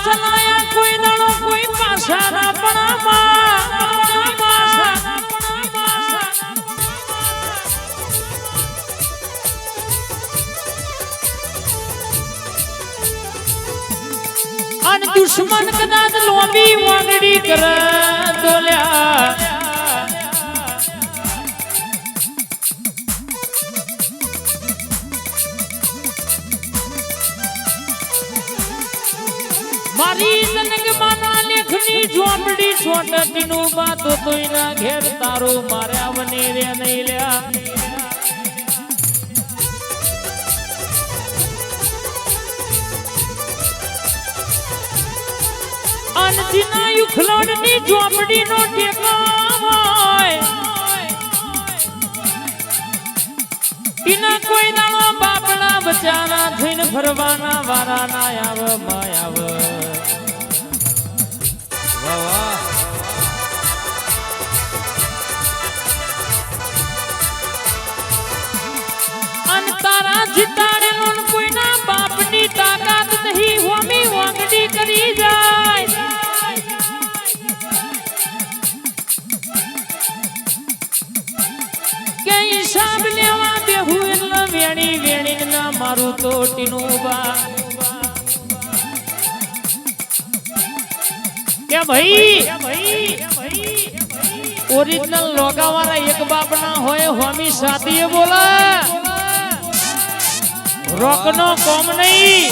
ચલાયા કોઈ દાડો કોઈ પાછા ના પણ દુશ્મન કદાચ લોબી વાગડી કરે દોલ્યા મારી જનક માના લેખની ઝોપડી છોટટીનું બાતો તોયના ઘેર તારું માર્યા વને રે નહીં લ્યા અનજીના યુખલોડની ઝોપડીનો ટેકો હોય ઇના કોઈ દાણો બાપડા બચાના થઈને ફરવાના વારા ના આવ માયાવ વાહ વાહ અન તારા જીતાડેલો કોઈના બાપની તાકાત નહીં હોમી વાંગડી કરી જાય કે હિસાબ લેવા બેહુ એટલે વેણી વેણી ના મારું તો ટીનું બા કે ભાઈ ઓરિજિનલ લોગાવાળા એક બાપ ના હોય હોમી સાથીએ બોલા રોકનો કોમ નહીં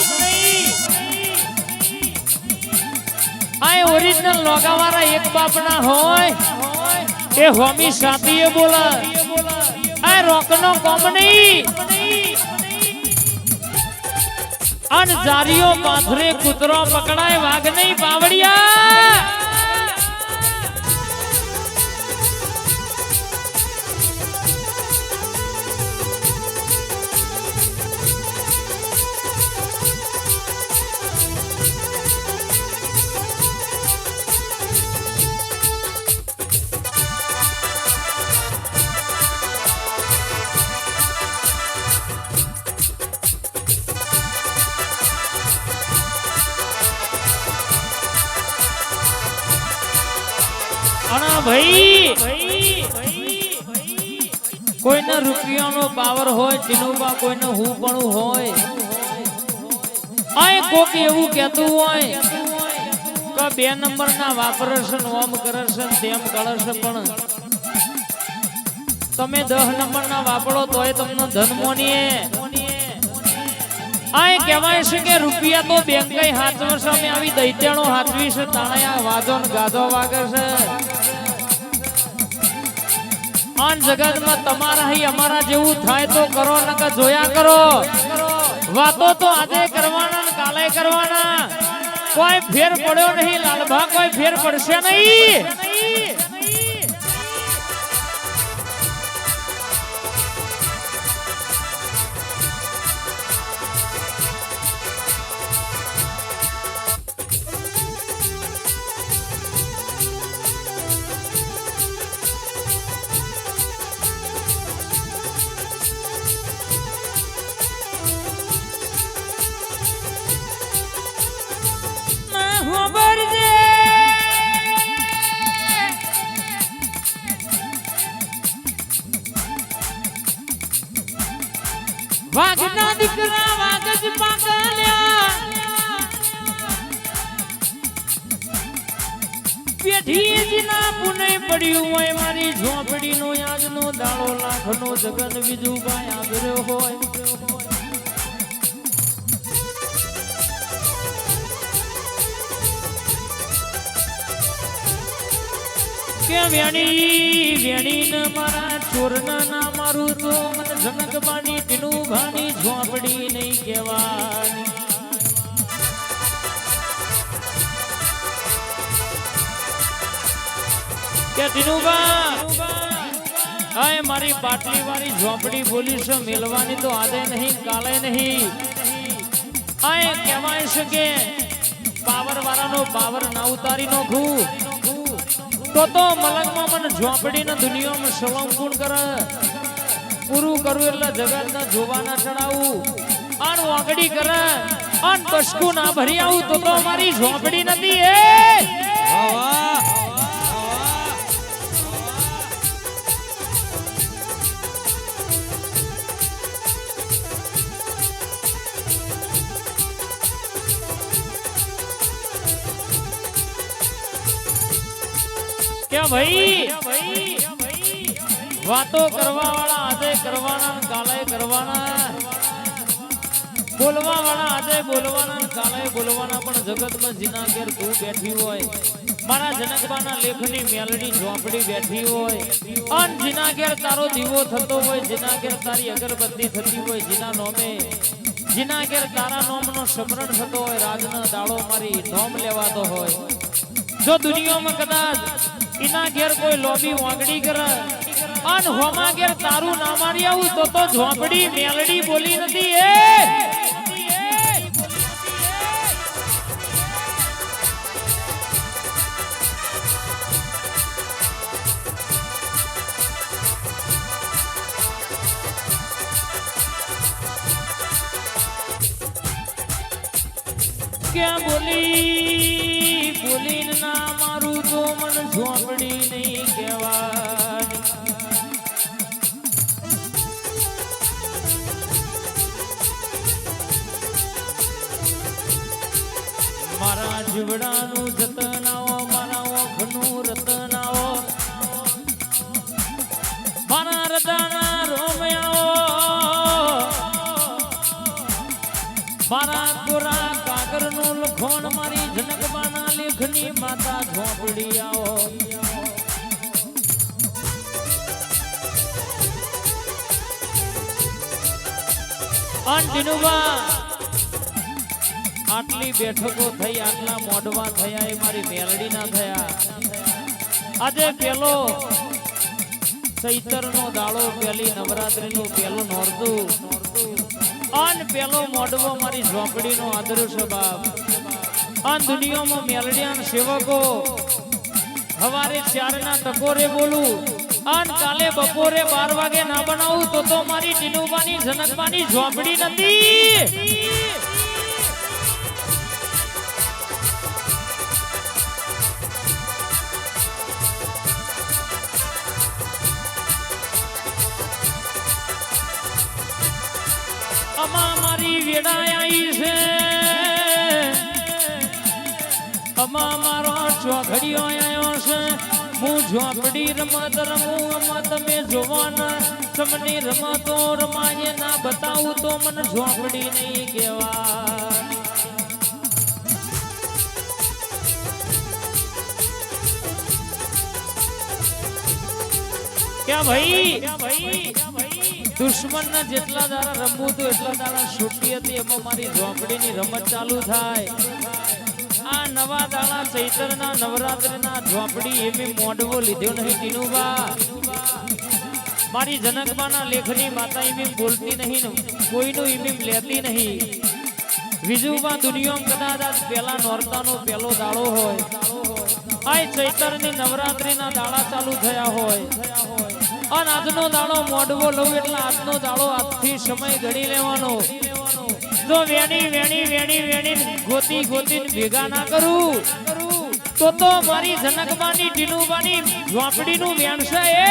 આ ઓરિજિનલ લોગાવાળા એક બાપ ના હોય એ હોમી સાથીએ બોલા આ રોકનો કોમ નહીં અન જારીઓ પાથરે કૂતરો પકડાય વાઘ નહીં પાવડિયા ભાઈ કોઈના રૂપિયાનો પાવર હોય ટીનુબા કોઈને હું પણ હોય આ કોક એવું કહેતું હોય કે 2 નંબરના વાપરશે ઓમ કરશે તેમ કરશે પણ તમે 10 નંબરના વાપરો તોય તમને ધનમોનીએ આ કહેવાય છે કે રૂપિયા તો બેંકઈ હાથવશે અમે આવી દૈત્યાનો હાથવી છે તાણે આ વાજો ને ગાજો વાગે છે આન જગતમાં તમારા હી અમારા જેવું થાય તો કરો નકા જોયા કરો વાતો તો આજે કરવાના ને કાલે કરવાના કોઈ ફેર પડ્યો નહીં લાલભા કોઈ ફેર પડશે નહીં વાઘના દીકરા વાઘ જ પાકલ્યા પેઠી જીના પુને પડ્યું હોય મારી ઝોપડીનો યાદનો દાડો લાખનો જગન બીજું કાંઈ આદર્યો હોય કે વેણી વેણી ને મારા ચોરના ના મારું તો મને જનક બાની ટીનું ભાની ઝોપડી નહીં કહેવાની કે દિનુબા આય મારી બાટલી વાળી ઝોપડી બોલી છે મેલવાની તો આદે નહીં કાલે નહીં આય કહેવાય છે કે પાવર વાળાનો પાવર ના ઉતારી નોખું તો મલંગમાં મને ઝોપડીના દુનિયામાં સવંકુણ કરે પૂરું કરું એટલે જગતના જોવાના ચડાવું આન વાગડી કરે આન બસકું ના ભરી આવું તો મારી ઝોપડી નથી એ क्या भाई वातो करवा वाला आजे करवाना काले करवाना बोलवा वाला आजे बोलवाना काले बोलवाना पण जगत में जिना घेर तू बैठी होय मारा जनकबाना लेखनी मेलडी झोपड़ी बैठी होय अन जिना घेर तारो दीवो थतो होय जिना घेर तारी अगरबत्ती थती होय जिना नोमे जिना घेर तारा नोमनो समरण थतो होय राजना दाड़ो मारी नोम लेवातो होय जो दुनिया में कदाच इना घेर कोई लोबी वांगड़ी करे अन होमा घेर तारू ना मारी आऊ तो झोपड़ी मेलडी बोली नथी ए क्या बोली बोली ना मारू तो मन झोपड़ी नहीं कहवानी मारा जीवड़ानु जतनाओ मारा ओखनु रतनाओ मारा रदाना रोमयाओ मारा कोरा कागरनु लखोन मारी जनकबाना लेखनी माता झोपड़ी आओ दिनुबा आटली बैठको थई आटला मोडवा थया ए मारी मेलडी ना थया आजे पेलो चैतर नो दाड़ो पेली नवरात्रि नो पेलो नोरदू अन पेलो मोडवो मारी झोपड़ी नो आदर्श बाप अन दुनिया में मेलडियान सेवको हवारे 4 ना टकोरे बोलू अन काले बपोरे 12 वागे ना बनाऊ तो मारी दिनुबानी जनकबानी झोपड़ी नथी अमा मारी वेड़ा आई से अमा मारो चौघड़ियो आयो से मु झोपड़ी रमत रमू अमा तमे जोवाना समनी रमतो रमाये ना बताऊ तो मन झोपड़ी नहीं केवा क्या भाई दुश्मन ना जेटला दारा रमू तो एटला दारा छूटी हती एमा मारी झोपड़ी नी रमत चालू थाय आ नवा दाड़ा चैतर ना नवरात्रि ना झोपड़ी एमी मोडवो लीधो नहीं दिनुबा मारी जनकबाना लेखनी माता एमी बोलती नहीं कोई नो एमी लेती नहीं विजुबा दुनिया में कदाच आज पेला नोरता नो पेलो दाड़ो होय आय चैतर नी नवरात्रि ना दाड़ा चालू थया होय अन आजनो दाड़ो मोडवो लव એટલે આજનો દાડો આજથી સમય ઘડી લેવાનો જો વેણી વેણી વેણી વેણી ગોતી ગોતીને ભેગા ના કરું તો મારી જનકબાની ટીનુબાની ઝોપડીનું વેણશે એ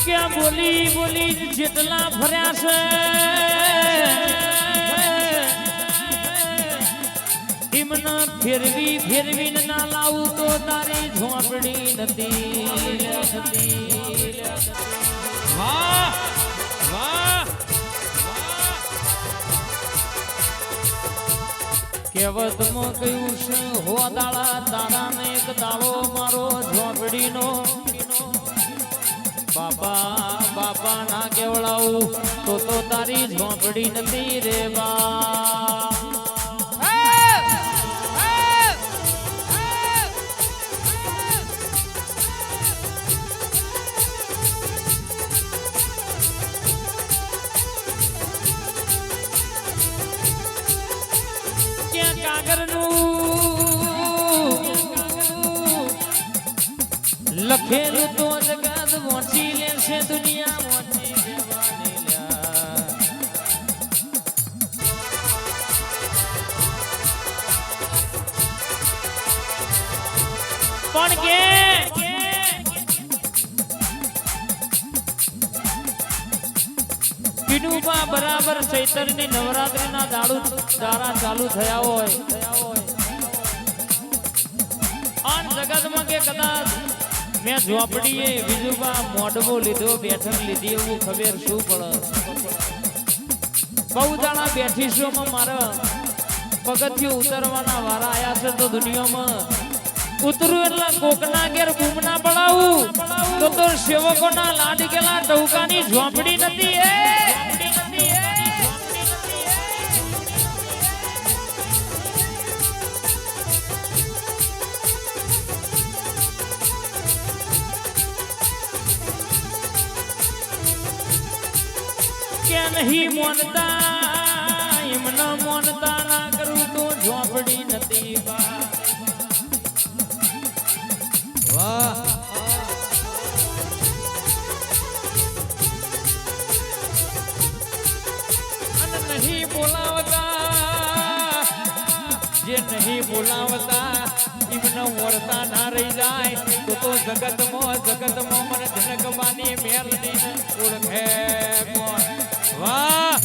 क्या बोली बोली जितना भर्या से इमना फिरवी ना लाऊ तो तारी झोपड़ी नदी વાહ વાહ કહેવતમાં કહ્યું છે હો દાડા તારા ને એક દાડો મારો ઝોપડીનો બાપા બાપા ના કેવડાવું તો તારી ઝોપડી નથી રે બા લખેલું તો જગત મોચી લેશે દુનિયા મોચી દેવાની લ્યા પણ કે પીડુબા બરાબર ચૈતરની નવરાત્રીના દારા ચાલુ થયા હોય આન જગતમાં કે કદાચ મેં ઝોપડીએ બીજુબા મોઢવો લીધો બેઠક લીધી એવું ખબર શું પડે બહુ દાણા બેઠીશોમાં મારા પગથિયું ઉતરવાના વારા આયા છે તો દુનિયામાં ઉતરું એટલે કોકના ઘેર બૂમ ના પડાવું તો સેવકોના લાડકેલા ટૌકાની ઝોપડી નથી એ કે નહીં મોનતા એમના મોનતા ના કરું તો ઝોપડી નથી બા વાહ અને નહીં બોલાવતા જે નહીં બોલાવતા એમના વર્તા ના રહી જાય તો જગતમાં મને જનકબાની મેલડી ઓળખે કોણ વાહ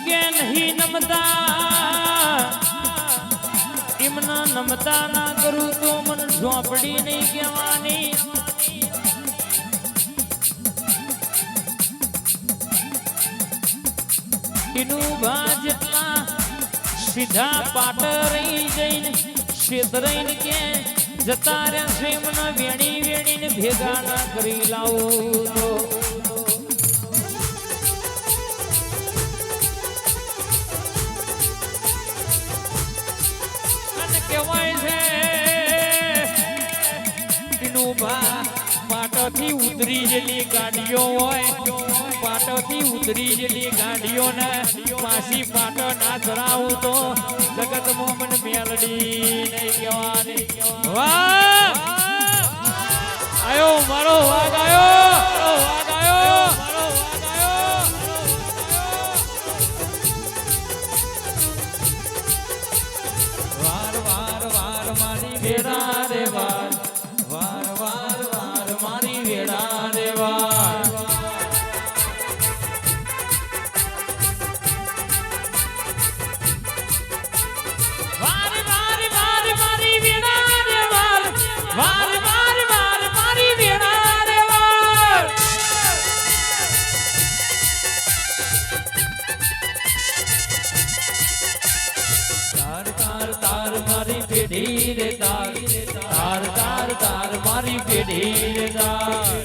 કે નહીં નમતા એમના નમતા ના કરું તો મને ઝોપડી નહીં કહેવાની એનું ભા જેટલા સીધા પાટ રહી જઈને શેતરાઈને કે જતા રહેશે મને વેણી વેણીને ભેગા ના કરી લાવું તો અને કહેવાય છે એનું ભા પાટોથી ઉતરી જેલી ગાડીઓ હોય પાટોથી ઉતરી જેલી ગાડીઓને પાછી પાટો ના ધરાવું તો જગતમાં મને મેલડી નહીં કહેવાની વાહ આયો મારો વાઘ આયો વાર વાર વાર મારી વેરા રે વાર વાર વાર વાર મારી વેરા રે વાર રે તાર તાર તાર તાર મારી પેઢી રે તાર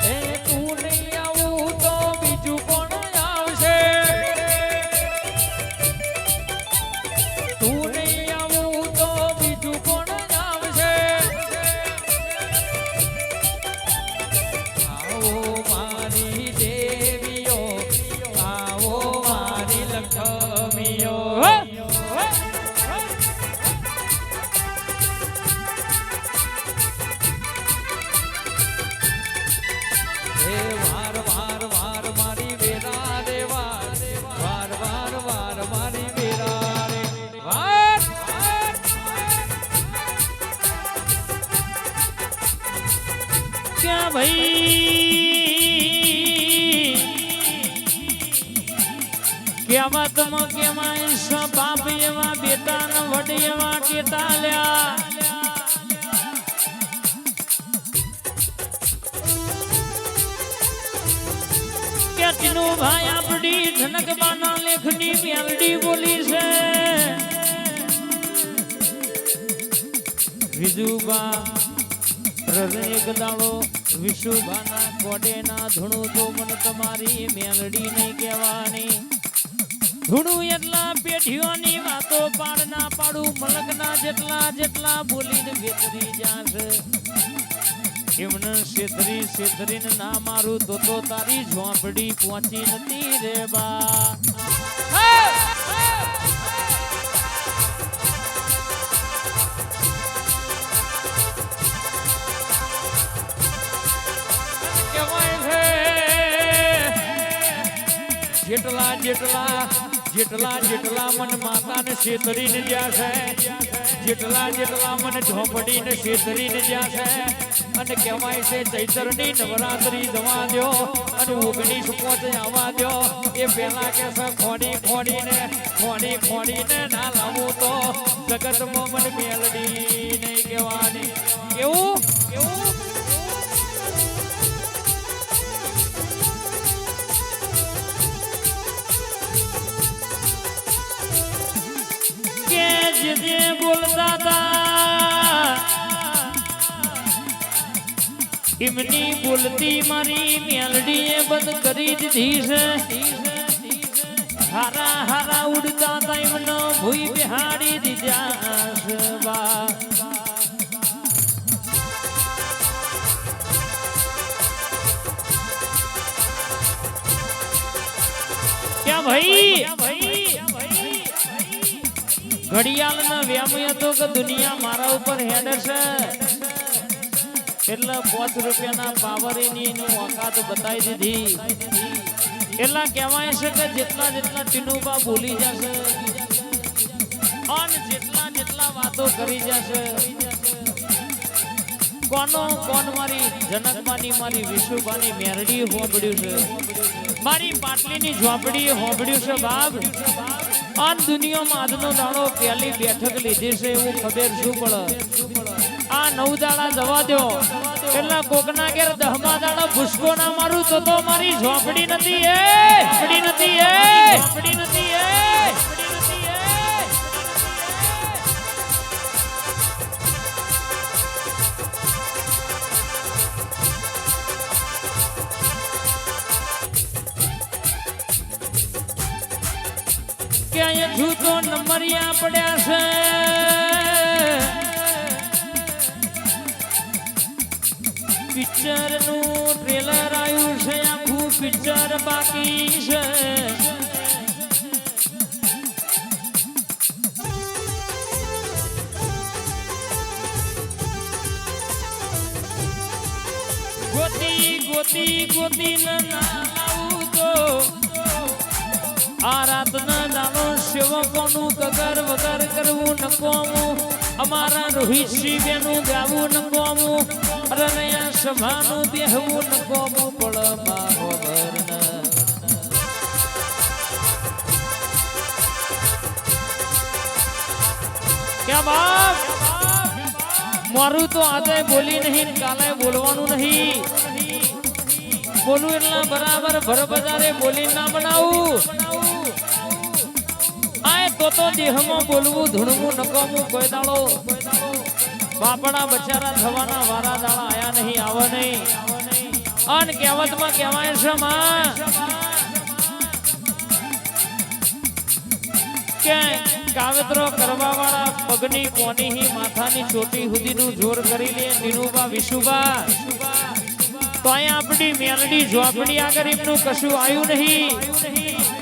એ તું નહીં આવું તો બીજું કોણ આવશે તું નહીં આવું તો બીજું કોણ આવશે આવો મારી દેવીઓ ભાઈ કહેવતમાં કેવાય છે બાપ એવા બેટા ને વડ એવા કેટાલ્યા કે ટીનુ ભાઈ આપડી ધનકબાના લેખની મેલડી બોલી છે વિજુબા એક દાડો વિશુભાના કોડેના ધૂણું તો મન તમારી મેલડી નહીં કહેવાની ધૂણું એટલા પેઢીઓની વાતો પાડ ના પાડું મલકના જેટલા જેટલા બોલીને વેતરી જાશે એમને છેતરીને ના મારું તો તારી ઝોંપડી પહોંચી નથી રે બા જેટલા જેટલા જેટલા જેટલા મન માતાને છેતરીને જ્યાં છે જેટલા જેટલા મને ઝોંપડીને છેતરીને જ્યાં છે અને કહેવાય છે ચૈતરની નવરાત્રી જવા દો અને 19 આવવા દો એ પહેલા કે છે ખોડીને ના લાવું તો જગતમાં મને મેલડી નહીં કહેવાની કેવું કેવું જે બોલતા હતા એમની બોલતી મારી મેલડીએ બંધ કરી દીધી છે હારા હારા ઉડતા હતા એમનો ભૂઈ બિહાડી દીધા છે બા ક્યાં ભાઈ ઘડિયાળ ના વ્યામ હતો કે દુનિયા મારા ઉપર હેડ છે એટલે 5 રૂપિયાના પાવર એની ઓકાત બતાવી દીધી એટલે કહેવાય છે કે જેટલા જેટલા ટીનુબા બોલી જશે અને જેટલા જેટલા વાતો કરી જશે કોણ મારી જનકબાની મારી વિશુબાની મેરડી હોબડ્યું છે મારી પાટલીની ઝોપડી હોબડ્યું છે બાપ આન દુનિયામાં આજનો દાડો પહેલી બેઠક લીધી છે એવું ખબર શું પડે આ 9 દાડા જવા દો એટલે કોકના ઘેર 10મા દાડા ભૂસકો ના મારું તો મારી ઝોપડી નથી ઝોપડી નથી ઝોપડી નથી કે અહીંયા જૂતો નંબરિયા પડ્યા છે પિક્ચર નું ટ્રેલર આવ્યું છે આખું પિક્ચર બાકી છે ગોતી ના લાવું તો આ રાતના દાનો સેવકોનું કગર વગર કરવું નકોમું અમારા રોહિતસિંહ બેનું ગાવું નકોમું અરનયા સભાનું બેહવું નકોમું પણ મારો ઘરના ક્યાં બાપ મારું તો આજે બોલી નહીં કાલે બોલવાનું નહીં બોલું એટલા બરાબર ભરબજારે બોલી ના બનાવું તો દેહમાં બોલવું ધૂણવું નકોમું કોઈ દાડો બાપડા બચારા થવાના વારા દાડા આયા નહીં આવે નહીં અન કહેવતમાં કહેવાય છે માં કે કાવતરો કરવા વાળા પગની કોની માથાની ચોટી સુધીનું જોર કરી લે ટીનુબા વિશુબા તો અહીંયા આપણી મેલડી ઝોપડી આગળ એમનું કશું આવ્યું નહીં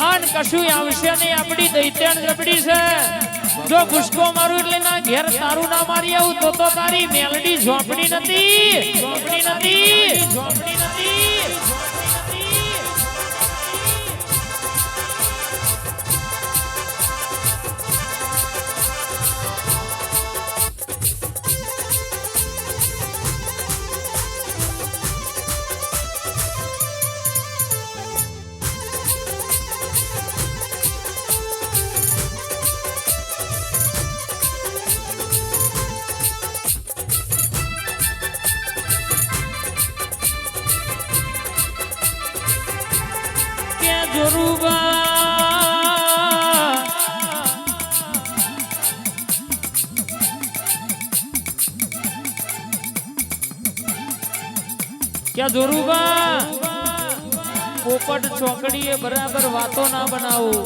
અન કશું આવશે નહીં આપણી દૈત્યણ જબડી છે જો ભૂસકો મારું એટલે ના ઘેર તારું ના મારી આવું તો તારી મેલડી ઝોપડી નથી ઝોપડી નથી ઝોપડી નથી જોરુબા ક્યાં જોરુબા પોપટ ચોકડીએ બરાબર વાતો ના બનાવો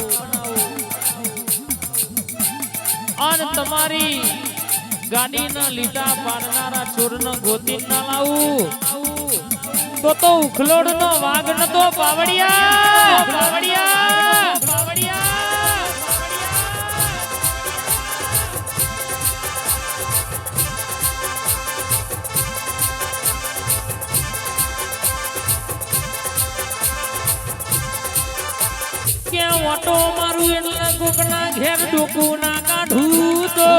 અને તમારી ગાડીના લીટા પાડનારા ચોરનો ગોતી ના લાવું તો ઉખલોડ નો વાઘ નતો પાવડિયા પાવડિયા પાવડિયા ક્યાં ઓટો મારું એટલે કોકના ઘેર ડોકું ના કાઢું તો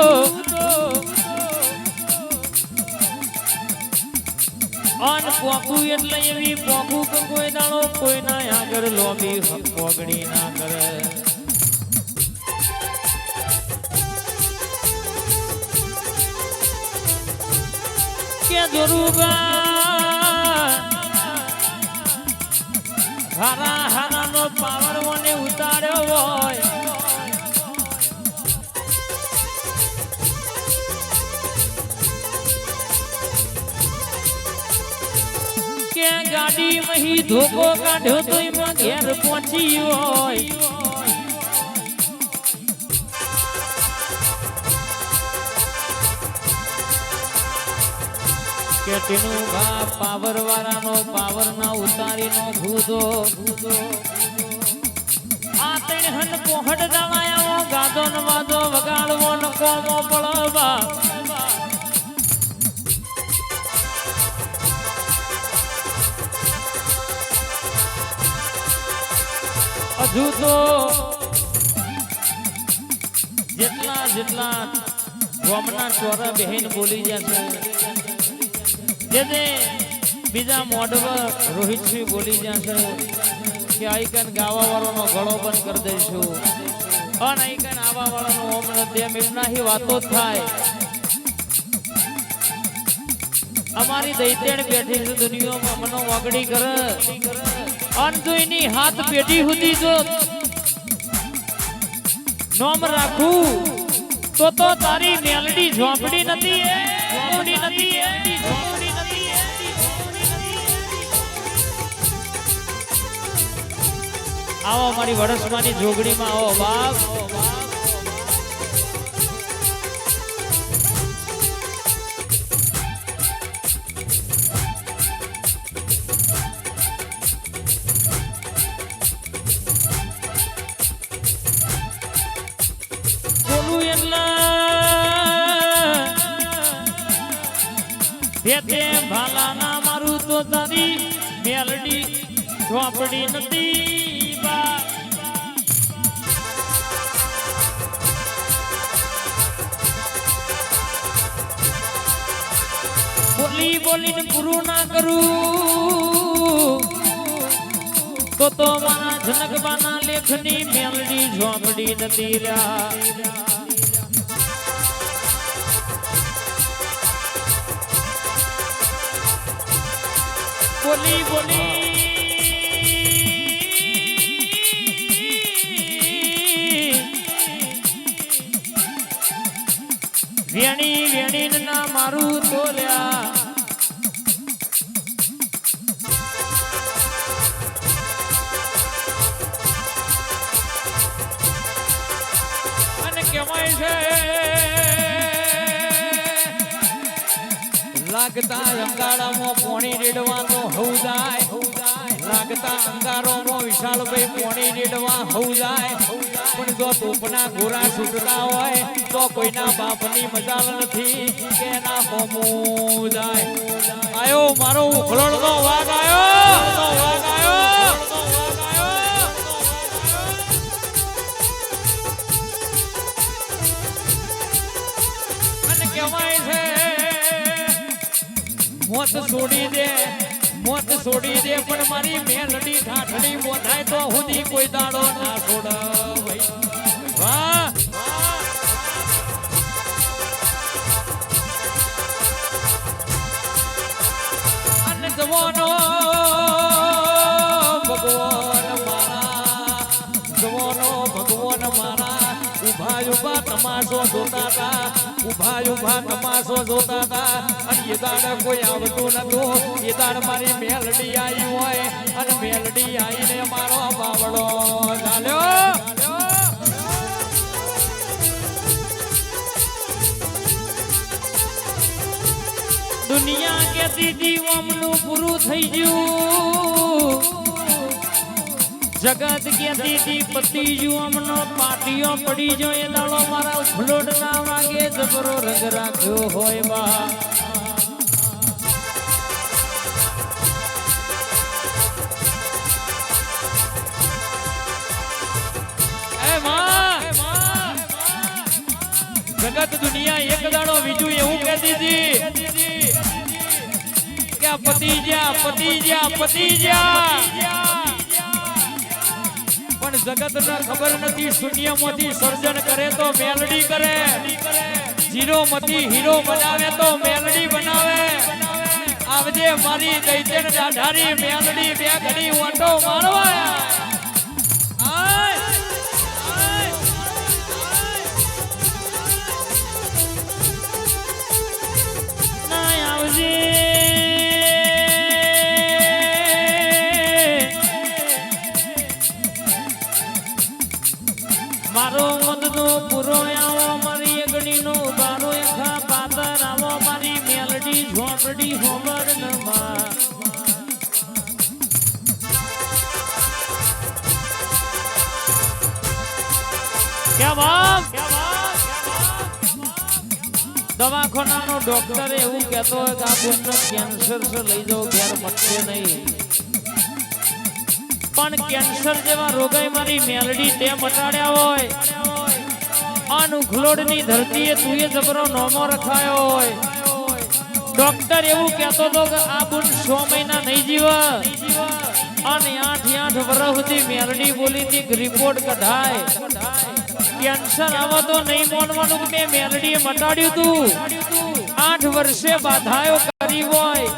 અન પોકું એટલે એવી પોકું કે કોઈ દાડો કોઈના આગળ લોબી પોગડી ના કરે કે જોરુબા હારા હારા નો પાવર મને ઉતાર્યો હોય કે ગાડી મહી ધોકો કાઢ્યો તો એમાં ઘેર પહોંચી હોય કે તેનું બા પાવર વાળાનો પાવર ના ઉતારી નો ભૂદો આ તેણ હન પોહડ દાવાયો ગાદો ન વાદો વગાડવો ન કોમો પડવા હજુ તો જેટલા જેટલા ગોમના ચોરા બહેન બોલી જશે જે બીજા મોડવ રોહિતસિંહ બોલી જશે કે આઈકન ગાવા વાળાનો ગળો બંધ કરી દઈશું અને આઈકન આવા વાળાનો ઓમ તેમ એમના હી વાતો થાય અમારી દૈત્યણ બેઠી છે દુનિયામાં મનો વાગડી કરે અન જો એની હાથ પેઢી સુધી જો નોમ રાખું તો તારી મેલડી ઝોપડી નથી ઝોપડી નથી ઝોપડી નથી આવો મારી વડસમાની જોગડીમાં આવો બાપ તે ભાલા ના મારું તો તારી મેલડી ઝોપડી નથી બા બોલી બોલીને પૂરું ના કરું તો મારા જનકબાના લેખની મેલડી ઝોપડી નથી રહ્યા બોલી બોલી વેણી વેણી ના મારું તોલ્યા અને કહેવાય છે લાગતા અંગારામાં પોણી રેડવા તો હઉ જાય લાગતા અંગારોમાં વિશાલભાઈ પોણી રેડવા હઉ જાય પણ જો તોપના ગોરા છૂટતા હોય તો કોઈના બાપની મજાલ નથી કે ના હોમું જાય આયો મારો ઉખલોડનો વાઘ આયો અને કહેવાય છે મોત છોડી દે પણ મારી મેલડી ઠાઠડી મોધાય તો હુદી કોઈ દાડો ના છોડ વાહ અને જવાનો ભગવાન મારા તમાશો જોતા હતા ઉભા ઉભા તમાશો જોતા હતા અને એ દાડ કોઈ આવતું નતું એ દાડ મારી મેલડી આવી હોય અને મેલડી આવીને મારો બાવળો ચાલ્યો દુનિયા કેતી જીવમનું પૂરું થઈ ગયું જગત કેતી તી પતિ જીવમનો પાટીઓ પડી જો એ દાડો મારા ફ્લોટ ના વાગે જબરો રંગ રાખ્યો હોય બા જગત દુનિયા એક દાડો બીજું એવું કહેતી હતી કે આ પતિ જ્યાં પણ જગત ને ખબર નથી શૂન્યમાંથી સર્જન કરે તો મેલડી કરે જીરો માંથી હીરો બનાવે તો મેલડી બનાવે આવજે મારી દૈત્યન દાઢારી મેલડી બે ઘડી ઓટો મારવા મારો મદનો પૂરો આવો મારી અગણીનો બારો એખા પાતર આવો મારી મેલડી ઝોપડી હોમર નમા દવાખાનાનો ડોક્ટર એવું કહેતો હોય કે આ પુત્ર કેન્સર છે લઈ જાઓ ઘેર મટશે નહીં પણ કેન્સર જેવા રોગય મારી મેલડી તે મટાડ્યા હોય અન ઉખલોડની ધરતીએ તુંએ જબરો નોમો રખાયો હોય ડોક્ટર એવું કહેતો હતો કે આ બુન 6 મહિના નહીં જીવે અને 8 વર્ષ સુધી મેલડી બોલી હતી રિપોર્ટ કઢાય કેન્સર આવો તો નહીં માનવાનું કે મેં મેલડીએ મટાડ્યું તું 8 વર્ષે બાધાયો કરી હોય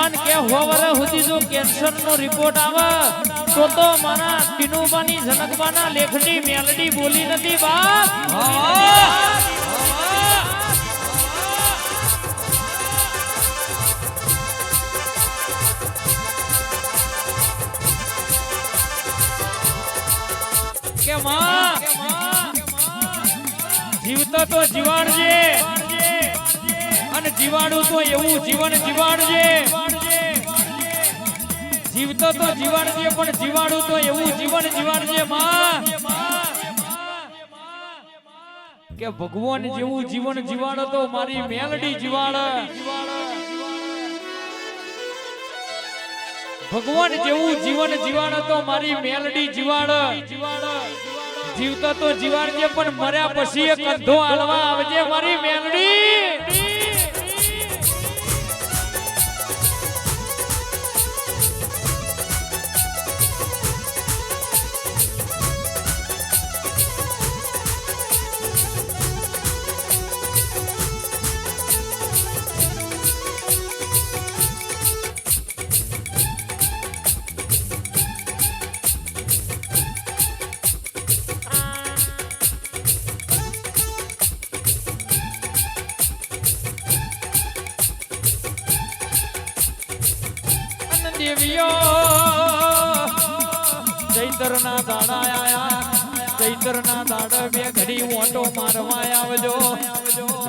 અને કે હોવરે સુધી જો કેન્સર નો રિપોર્ટ આવે તો મારા ટીનુબાની જનકબાના લેખની મેલડી બોલી નથી બાપ કે માં જીવતો તો જીવાડજે અને જીવાડું તો એવું જીવન જીવાડજે જીવતો તો જીવાડજે પણ જીવાડું તો એવું જીવન જીવાડજે માં કે ભગવાન જેવું જીવન જીવાડો તો મારી મેલડી જીવાડ ભગવાન જેવું જીવન જીવાડો તો મારી મેલડી જીવાડ જીવતો તો જીવાડજે પણ મર્યા પછી એક કંધો આલવા આવજે મારી મેલડી દેવીઓ ચૈતરના દાડા આયા ચૈતરના દાડા બે ઘડી ઓટો મારવા આવજો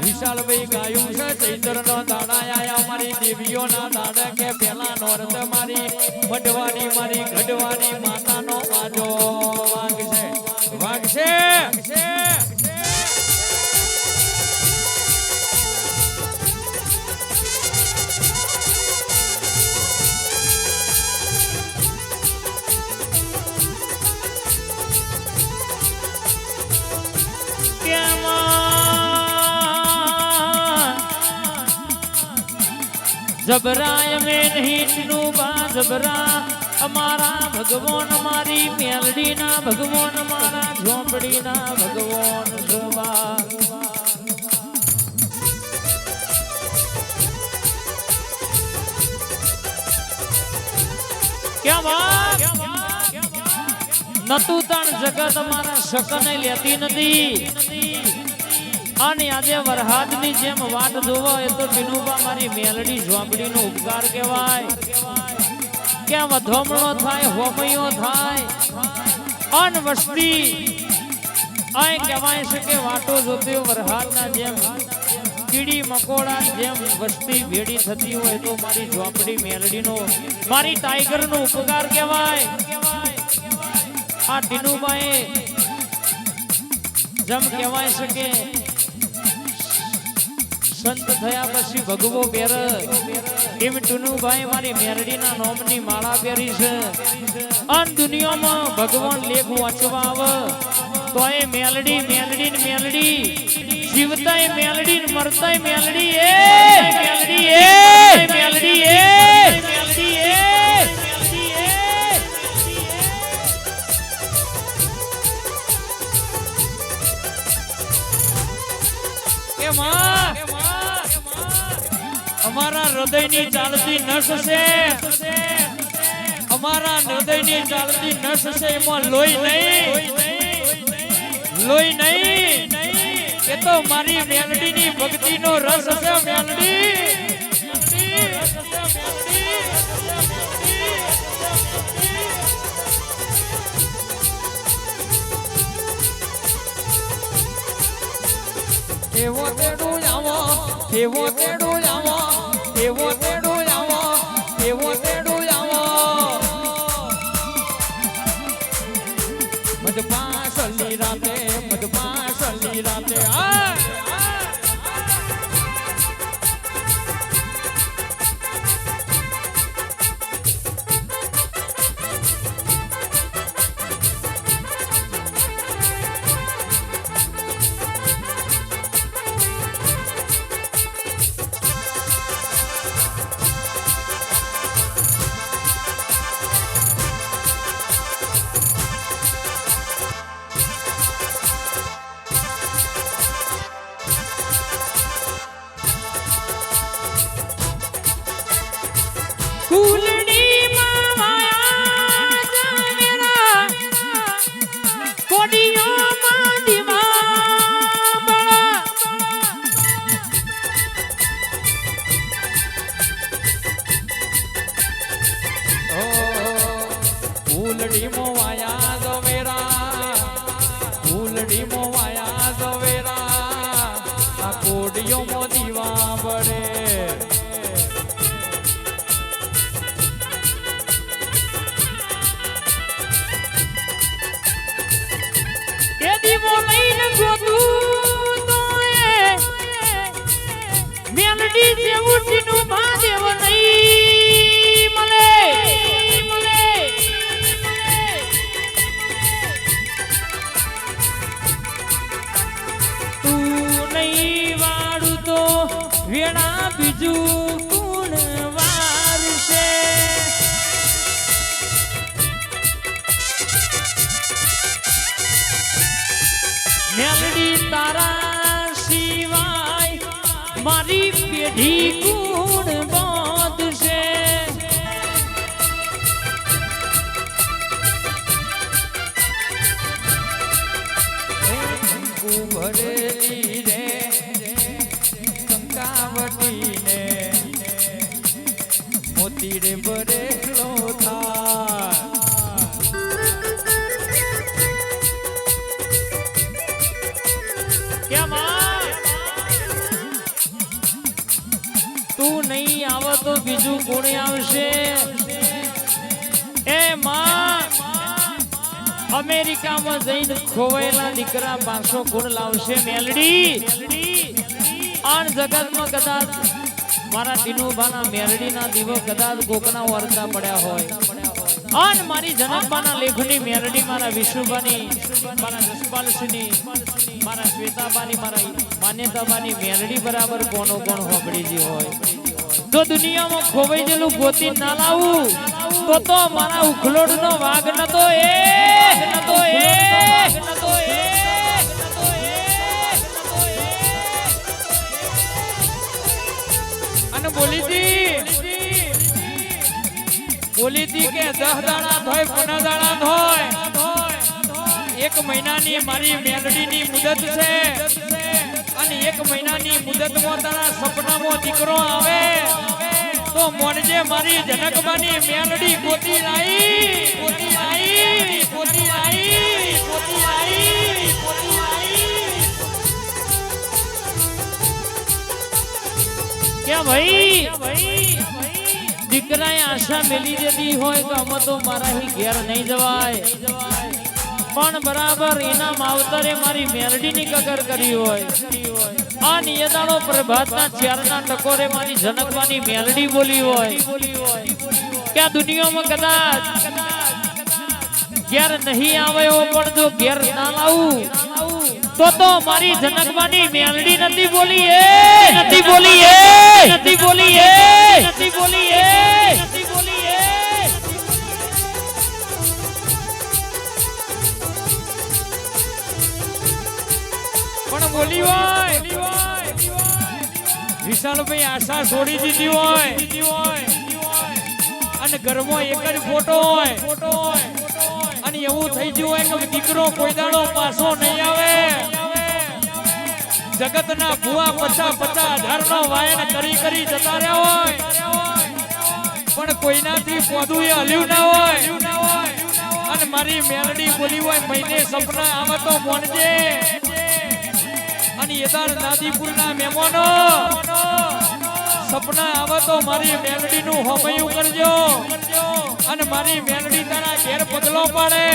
વિશાલભાઈ ગાયું છે ચૈતરના દાડા આયા મારી દેવીઓના દાડા કે પેલા નોરત મારી મઢવાની મારી ગઢવાની માતાનો વાજો વાગશે जबराय में नहीं टीनुबा जबरा अमारा भगवान मारी मेलडी ना भगवान मारा झोपड़ी ना भगवान जबा क्या बात नतु तण जगत मारा शकने लेती नदी અને આજે વરહાદની જેમ વાટ જોવો એ તો ટીનુબા મારી મેલડી ઝોંપડીનો ઉપકાર કહેવાય. કે વધોમણો થાય, હોમૈયો થાય, અન વસ્તી આય કહેવાય છે કે વાટો જોતી વરહાદના જેમ કીડી મકોડા જેમ વસ્તી ભેડી થતી હોય તો મારી ઝોંપડી મેલડીનો, મારી ટાઈગરનો ઉપકાર કહેવાય. આ ટીનુબાએ જેમ કહેવાય છે કે સંત થયા પછી ભગવો પહેર, એમ ટીનુભાઈ મારી મેરડીના નોમની માળા પહેરી છે. અન દુનિયામાં ભગવાન લેખ વાંચવા આવે તો એ મેલડી મેલડી ને મેલડી, જીવતાય મેલડી ને મરતાય મેલડી, એ મેલડી, એ મેલડી, એ મેલડી, એ અમારા હૃદયની ચાલતી નસ છે, અમારા હૃદયની ચાલતી નસ છે, એમાં લોહી નહીં, લોહી નહીં, એ તો મારી મેલડીની ભક્તિનો રસ છે. મેલડી કેવો તેડું આવો, કેવો તેડું આવો, કેવો તેડું આવો, કેવો તેડું આવો. મધપાસલી રાતે, મધપાસલી રાતે, ફૂલડી મોવાયા દવેરા, ફૂલડી મોવાયા દવેરા, આ કોડિયો મો દીવા બળે. એ દીવો લઈને ગોતું તો મેલડી જેવું ટીનું મહાદેવ નહીં મળે. વેણા બીજું કોણ વારશે. મેલડી તારા સિવાય મારી પેઢી કોણ બાંધશે. ભરેલી રે કાવટીને મોતી રે ભરેલો થાય. કેમ તું નહીં આવો તો બીજું કોણ આવશે. એ માં અમેરિકામાં જઈને ખોવાયેલા દીકરા 500 ગુણ લાવશે મેલડી. આન જગતમાં કદાચ મારા ટીનુબાના મેલડીના દીવો કદાચ ગોકના વર્તા પડ્યા હોય, આન મારી જનકબાના લેખની મેલડી, મારા વિશુબાની, મારા જસપાલસિંહની, મારા શ્વેતાબાની, મારા માન્યતાબાની મેલડી બરાબર કોનો કોણ હોબળીજી હોય. જો દુનિયામાં ખોવાઈ ગયેલું ગોતી ના લાવું તો મારા ઉખલોડનો વાઘ નતો એ, નતો એ, નતો એ. અને બોલી હતી કે 10 દાડા થાય 15 દાડા થાય, 1 મહિનાની મારી મેલડીની મુદત છે. અને 1 મહિનાની મુદતમાં તારા સપનામાં દીકરો આવે તો મોનજે મારી જનકબાની મેલડી ગોતી લાઈ ગોતી લાઈ ગોતી લાઈ ગોતી લાઈ ગોતી લાઈ કે ભાઈ દીકરાએ આશા મેલી દીધી હોય કે અમે તો મારાથી ઘેર નહીં જવાય પણ બરાબર એના માવતરે મારી મેલડીની કદર કરી હોય આ નિયદાળો પ્રભાતના ચારના ટકોરે મારી જનકવાની મેલડી બોલી હોય કે આ દુનિયામાં કદાચ ઘેર નહીં આવ્યો પણ જો ઘેર ના લાવું તો મારી જનકવાની મેલડી નથી બોલી એ નથી બોલી એ નથી બોલી એ નથી બોલી એ નથી બોલી એ પણ બોલી હોય વિશાલભાઈ આશા છોડી દીધી હોય અને ઘરમાં એક જ ફોટો હોય અને એવું થઈ ગયું હોય કે દીકરો કોઈ દાડો પાછો નહીં આવે જગતના ભુવા 50,000 નો વાયન કરી જતા રહ્યા હોય પણ કોઈનાથી પોદું એ હલ્યું ના હોય અને મારી મેલડી બોલી હોય મહિને સપના આવે તો મોનજે અને એદાર નાદીપુરના મહેમાનો સપના આવે તો મારી મેલડી નું હોમયું કરજો અને મારી મેલડી તારા ઘેર પગલો પાડે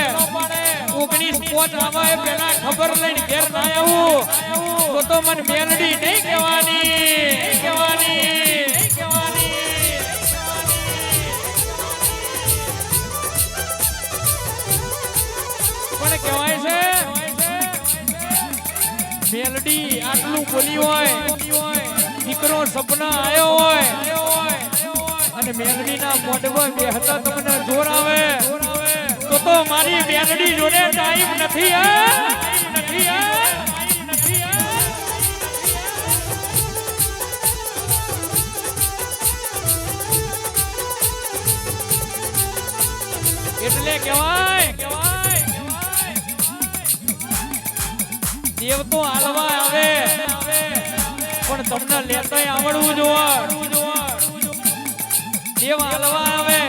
19 આવે પેલા ખબર લઈને ઘેર ના આવું તો મને મેલડી નહીં કહેવાની પણ કહેવાય છે મેલડી આટલું બોલી હોય દીકરો સપના આવ્યો હોય અને મેલડીના મોઢમાં બે હતા તમને જોર આવે તો મારી મેલડી જોડે ટાઈમ નથી એટલે કહેવાય દેવ તો હાલવા આવે પણ તમને લેતા આવડવું જોઈએ દેવ હાલવા આવે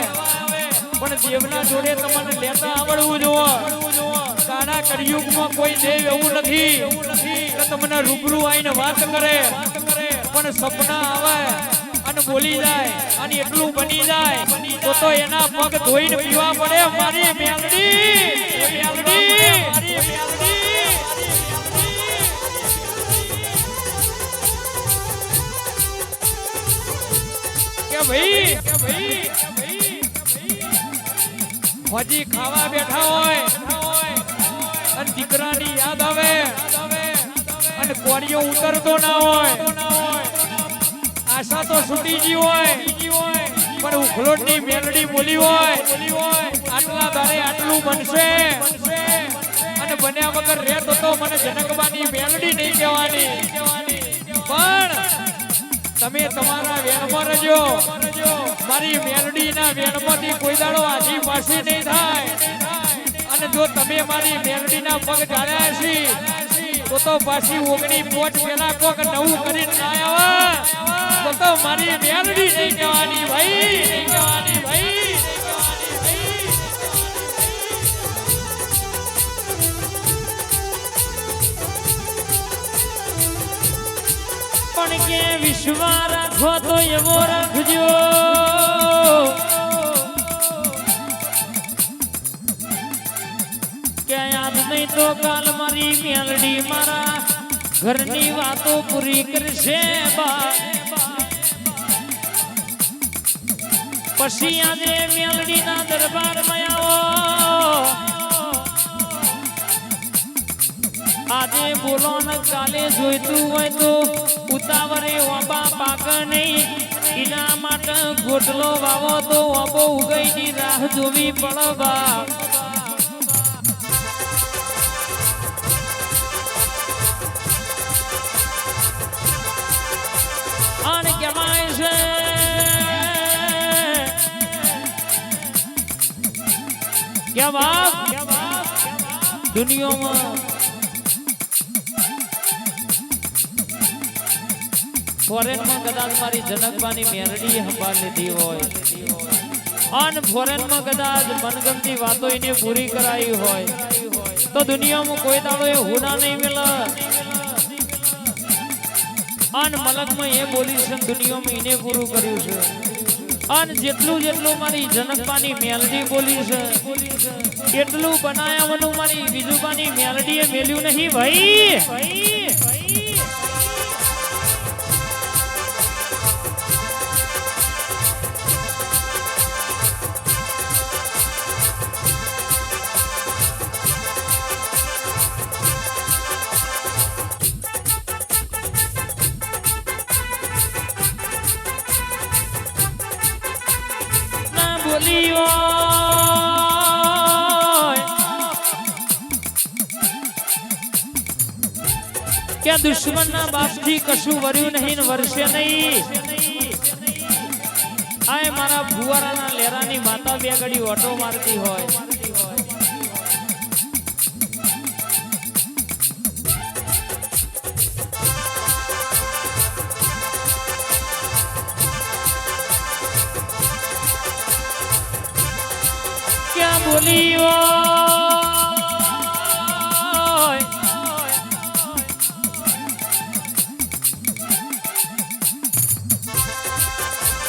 પણ દેવના જોડે તમને લેતા આવડવું જોઈએ કાળા કળિયુગમાં કોઈ દેવ એવું નથી કે તમને રૂબરૂ આવીને વાત કરે પણ સપના આવે અને બોલી જાય અને એટલું બની જાય તો એના પગ ધોઈને પીવા પડે મારી મેલડી કે ભાઈ હજી ખાવા બેઠા હોય અને દીકરાની યાદ આવે અને કોળીઓ ઉતરતો ના હોય આશા તો છૂટી ગઈ હોય પણ ઉખલોટની મેલડી બોલી હોય આટલા દારે આટલું બનશે અને બન્યા વગર રહેતો તો મને જનકબાની મેલડી નહીં કહેવાની પણ તમે તમારા વેણમાં રહેજો મારી મેલડીના વેણમાંથી કોઈ દાડો આજી પાછી નહીં થાય અને જો તમે મારી મેલડીના પગ જાળ્યા છે તો પાછી 19 પેલા કોક નવું કરીને ના આવે તો મારી મેલડી નહીં કહેવાની ભાઈ પણ કે વિશ્વા રાખો તો એવો રાખજો કે યાદ નહીં તો કાલ મારી મેલડી મારા ઘરની વાતો પૂરી કરશે પછી આજે મેલડીના દરબારમાં આવો આજે બોલો ને કાલે જોઈતું હોય તો ઉતાવરે ઓબા પાક નહીં એના માટે ગોટલો વાવો તો ઓબો ઉગઈની રાહ જોવી પડવા અને કહેવાય છે કે બાપ દુનિયામાં ફોરેનમાં કદાચ મારી જનકબાની મેરડી સંભાળ લીધી હોય અને ફોરેનમાં કદાચ મનગમતી વાતો એને પૂરી કરાવી હોય તો દુનિયામાં કોઈ દાડો એ હુના નહીં મળે અને મલકમાં એ બોલી છે દુનિયામાં એને પૂરું કર્યું છે અને જેટલું મારી જનકબાની મેલડી બોલી છે એટલું બનાયાવાનું મારી બીજુબાની મેલડીએ મેલ્યું નહીં ભાઈ કે દુશ્મનના બાપથી કશું વર્યું નહીં ને વર્ષે નહીં આય મારા ફુવારાના લેરાની માતા બે ઘડી ઓટો મારતી હોય ક્યાં બોલી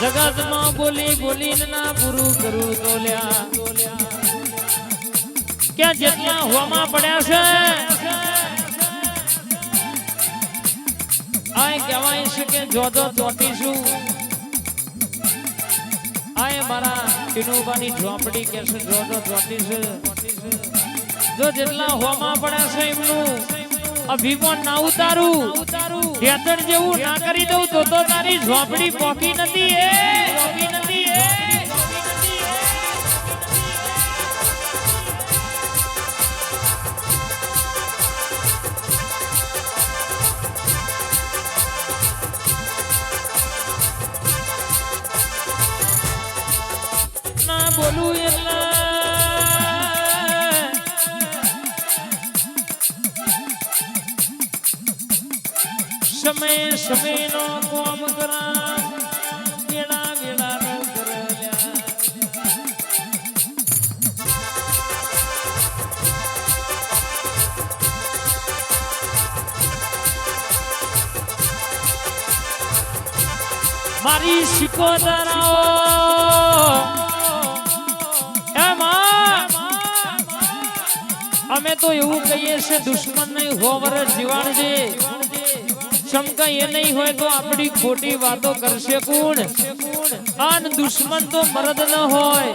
જગતમાં બોલીને ના પૂરું કરું તો લ્યા ક્યાં જેટલા હોમાં પડ્યા છે આય કહેવાય છે કે જોજો ચોટીશું આય મારા ટીનુબાની ઝોપડી કે છે જોજો ચોટીશું જો જેટલા હોમાં પડ્યા છે એમનું અભિમાન ના ઉતારું ખેતર જેવું ના કરી દઉં તો તારી ઝોપડી પોકી નથી ના બોલું એટલે સમય નો કોમ કરા વેળા નો કરલ્યા મારી શિકોતરાઓ અમે તો એવું કહીએ છે દુશ્મન નહીં હોવર જીવાણ છે ચમકા એ નહીં હોય તો આપણી ખોટી વાતો કરશે કોણ આન દુશ્મન તો મરદ ન હોય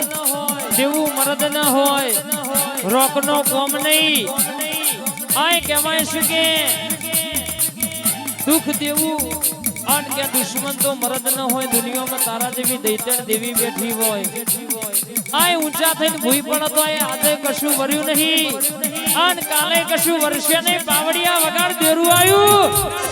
જેવું મરદ ન હોય રોકનો કોમ નહીં આય કહેવાય છે કે દુઃખ દેવું આન કે દુશ્મન તો મરદ ન હોય દુનિયામાં તારા જેવી દૈતણ દેવી બેઠી હોય આય ઊંચા થઈને ભૂઈ પડે તો આજે કશું વર્યું નહીં આન કાલે કશું વર્ષે નહીં પાવડિયા વગાડ દેરું આવ્યું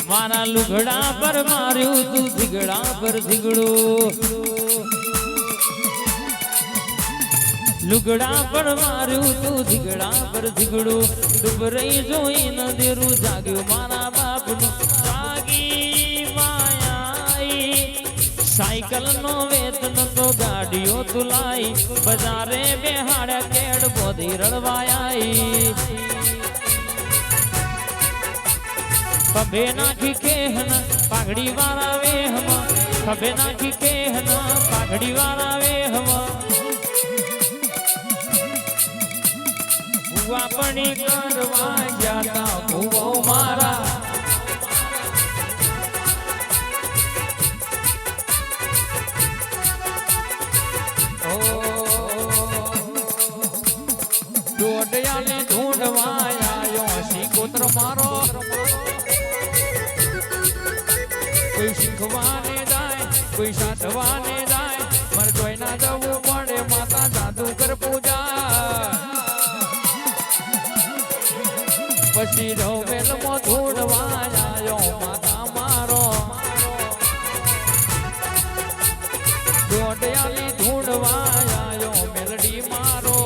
મારા લુગડા પર માર્યું તું ધીગડા પર ધીગડું લુગડા પર માર્યું તું ધીગડા પર ધીગડું ડુબરઈ જોઈ ન દેરું જાગ્યું મારા બાપનું જાગી માયાઈ સાયકલ નો વેતન તો ગાડીઓ તુલાઈ બજારે બેહાડ્યા કેડ બોધી રડવાયાઈ ખભે નાખી કેહન પાઘડી વાળા વેહમાં ખભે નાખી કેહન પાઘડી વાળા વેહમાં વાપણી કરવા જાતા ભૂવો મારા દોડયાને ઢૂંઢવા આયો શીકોત્ર મારો કોઈ શીખવાને જાય કોઈ સાધવાને જાય મર જોઈ ના જવું પડે માતા જાદુગર પૂજા પછી રવેલ ઢૂંઢવા આયો માતા મારો દોડ્યાલી ઢૂંઢવા આયો મેલડી મારો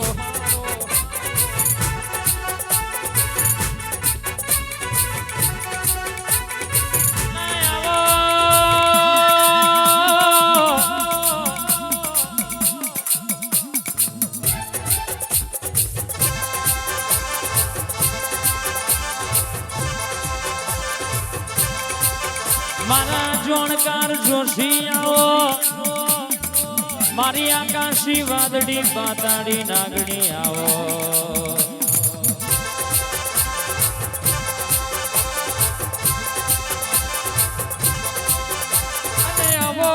મારા જોણકાર જોશી આવો મારી આકાશી વાદળી પાતાળી નાગણી આવો અને આવો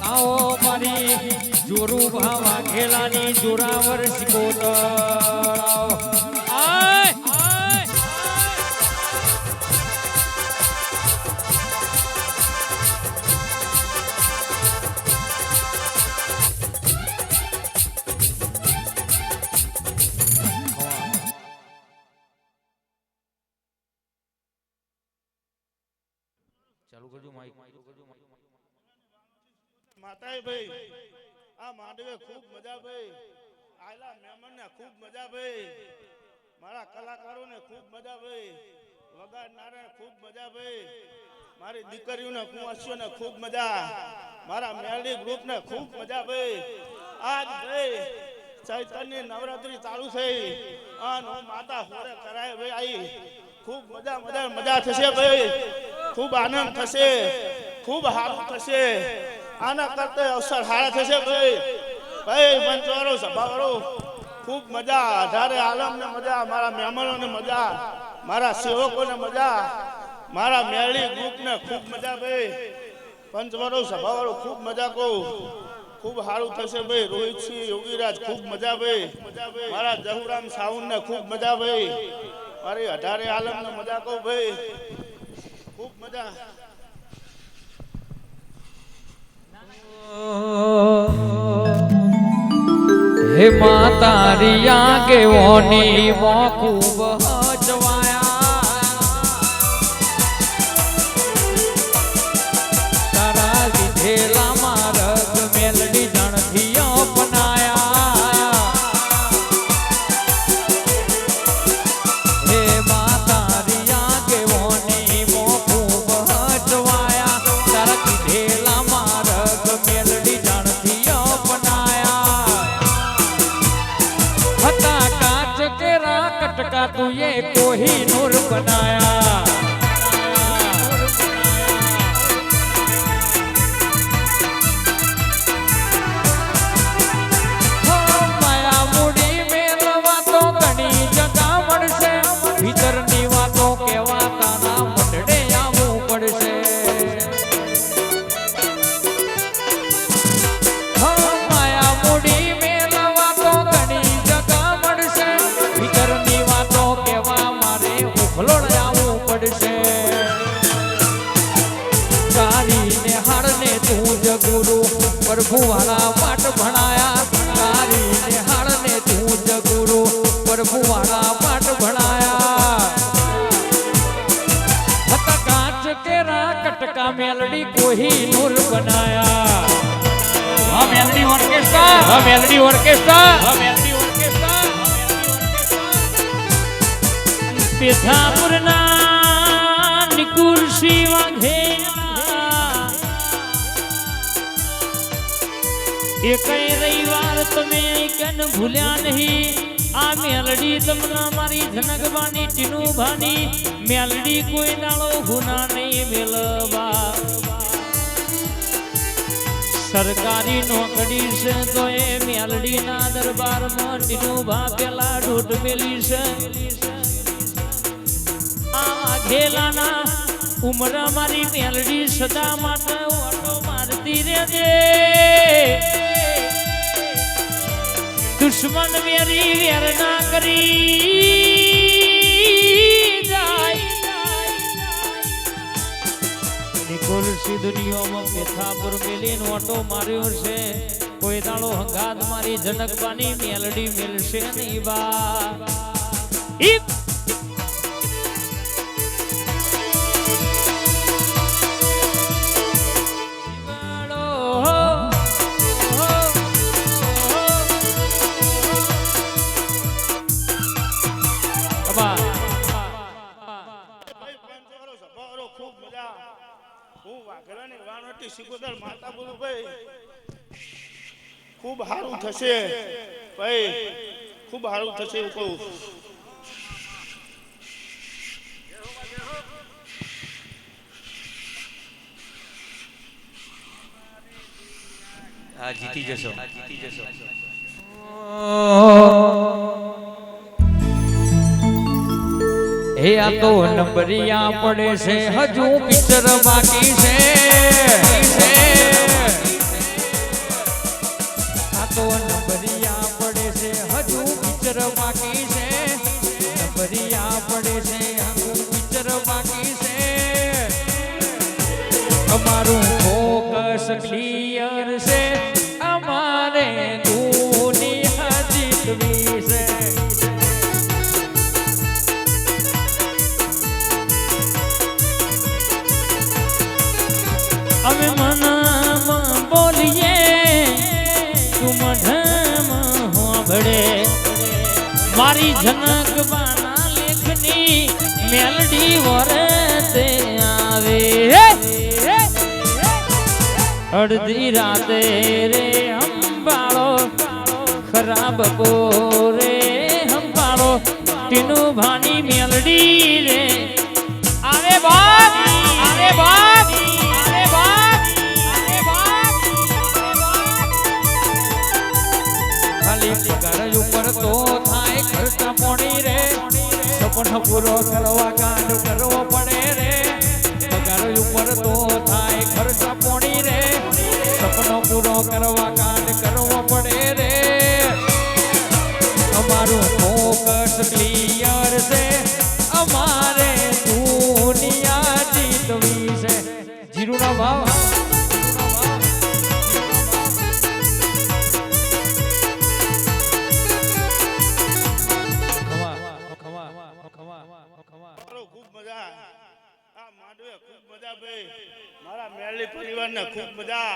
આવો મારી જોરુ ભાવા ખેલાની જોરાવર સિકોતર આય ચાલુ કરજો માઈક માતાએ ભાઈ આ માંડવે ખૂબ મજા ભાઈ આયલા મહેમાનને ખૂબ મજા ભાઈ મારા કલાકારોને ખૂબ મજા ભાઈ વગાડનારાને ખૂબ મજા ભાઈ મારી દીકરીઓને કુંવાસીઓને ખૂબ મજા મારા મેલડી ગ્રુપને ખૂબ મજા ભાઈ આજ ભાઈ ચૈતન્ય નવરાત્રી ચાલુ થઈ અને માતા હોરે કરાય ભાઈ આઈ ખૂબ મજા થશે ભાઈ ખૂબ આનંદ થશે ખૂબ સારું થશે આના કરતા અવસર સારા થશે ભાઈ મંચવાળો સભાવાળો ખૂબ મજા અઢારે આલમને મજા મારા મહેમાનોને મજા મારા સેવકોને મજા મારા મેળી ગ્રુપને ખૂબ મજા ભાઈ પંચવાળો સભાવાળો ખૂબ મજા કહું ખૂબ સારું થશે ભાઈ રોહિતસિંહ યોગીરાજ ખૂબ મજા ભાઈ મારા જહુરામ સાઉન્ડને ખૂબ મજા ભાઈ મારી અઢારે આલમને મજા કહું ભાઈ ખૂબ મજા હે માતારી આગેવાની માં ખૂબ હચવાયા તારા લીધેલા માર્ગ મેલડી જણથી અપનાયા હે માતારી આગેવાની માં ખૂબ હચવાયા તારા લીધેલા માર્ગ મેલડી જણથી અપનાયા હતા કાચ કેરા કટકા તુએ કોહિનૂર બનાયા માયા મૂડી મેળવા તો ઘણી જગા મળશે ભીતરની વાતો કેવા તારા મંડળે આવવું પડશે માયા મૂડી મેળવા તો ઘણી જગા મળશે ભીતરની વાતો કેવા મારે ઉખલોડ આવવું પડશે કારીને હાડને તું જ ગુરુ પ્રભુ વાળા પાઠ ભણાયા કારીને હાડને તું જ ગુરુ પ્રભુ વાળા પાઠ ભણાયા હતા કાચ કેરા કટકા મેલડી કોહિનૂર બનાયા આ મેલડી ઓર્કેસ્ટ્રા આ મેલડી ઓર્કેસ્ટ્રા આ મેલડી ઓર્કેસ્ટ્રા પેથાપુરના નિકુલ શ્રી વાઘેલા એકય રવિવાર તમે કન ભૂલ્યા નહીં આ મેલડી તમને મારી જનકબાની ટીનુભાની મેલડી કોઈ દાડો ગુના નહીં મેલવા સરકારી નોકરી છે તો એ મેલડીના દરબારમાં ટીનુભા પેલા ઢોટ મેલી છે આ ઘેલાના ઉમરા મારી મેલડી સદા માટે ઓટો મારતી રહેજે દુશ્મન વેરી વેર ના કરી જાય નિકોલસી દુનિયામાં પેથાપુર મેલીન ઓટો માર્યો છે કોઈ દાડો હંગાત મારી જનકબાની મેલડી મેલશે નહીં બા વાઘરાની વાણોટી સિકોદર માતા બોલું ભાઈ ખૂબ સારું થશે ભાઈ ખૂબ સારું થશે એવું કહું આ જીતી જશો હે આ તો નંબરિયા પડે છે હજુ પિક્ચર બાકી છે આ તો નંબરિયા પડે છે હજુ પિક્ચર બાકી છે નંબરિયા પડે છે હજુ પિક્ચર બાકી છે અમારું ફોકસ ક્લિયર છે અમારે દુનિયા જીતવી છે અમે મનમાં બોલીએ તું મઢમાં હોભળે મારી જનક બાના લેખની મેલડી વરતે આવે અડધી રાતે રે હંભાળો ખરાબ બોરે હંભાળો ટીનુ ભાની મેલડી રે આવે બાપ આવે બાપ આવે બાપ આવે બાપ ખાલી પગાર ઉપર તો થાય ખર્ચા પોણી રે સપન પૂરો કરવા કાંડ કરવો પડે રે પગાર ઉપર તો થાય ખર્ચા પોણી રે સપનો પૂરો કરવા કાંડ કરવો પડે રે અમારું ફોકસ ક્લિયર છે અમારે દુનિયા જીતવી છે જીરુના ભાવ ખૂબ મજા આ માંડવે ખૂબ મજા ભાઈ મારા મેરડી પરિવારને ખૂબ મજા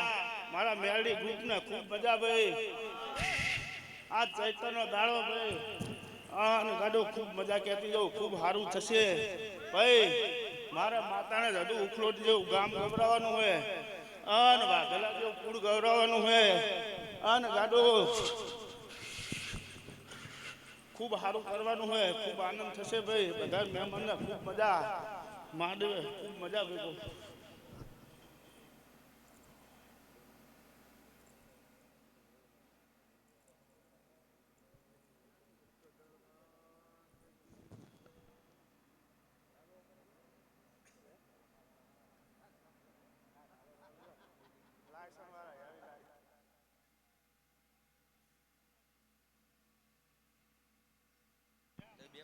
મારા મેરડી ગ્રુપને ખૂબ મજા ભાઈ આ ચૈતનનો દાડો ભાઈ અને ગાડો ખૂબ મજા કહેતી જાઉં ખૂબ સારું થશે ભાઈ મારે માતાને જ હજુ ઉખલોટી જેવું ગામ ગવરાવાનું હોય અને વાઘેલા જેવું કુળ ગવરાવાનું હોય અને ગાડો ખૂબ સારું કરવાનું હોય ખૂબ આનંદ થશે ભાઈ બધા મહેમાનને ખૂબ મજા માંડવે ખૂબ મજા ભેગો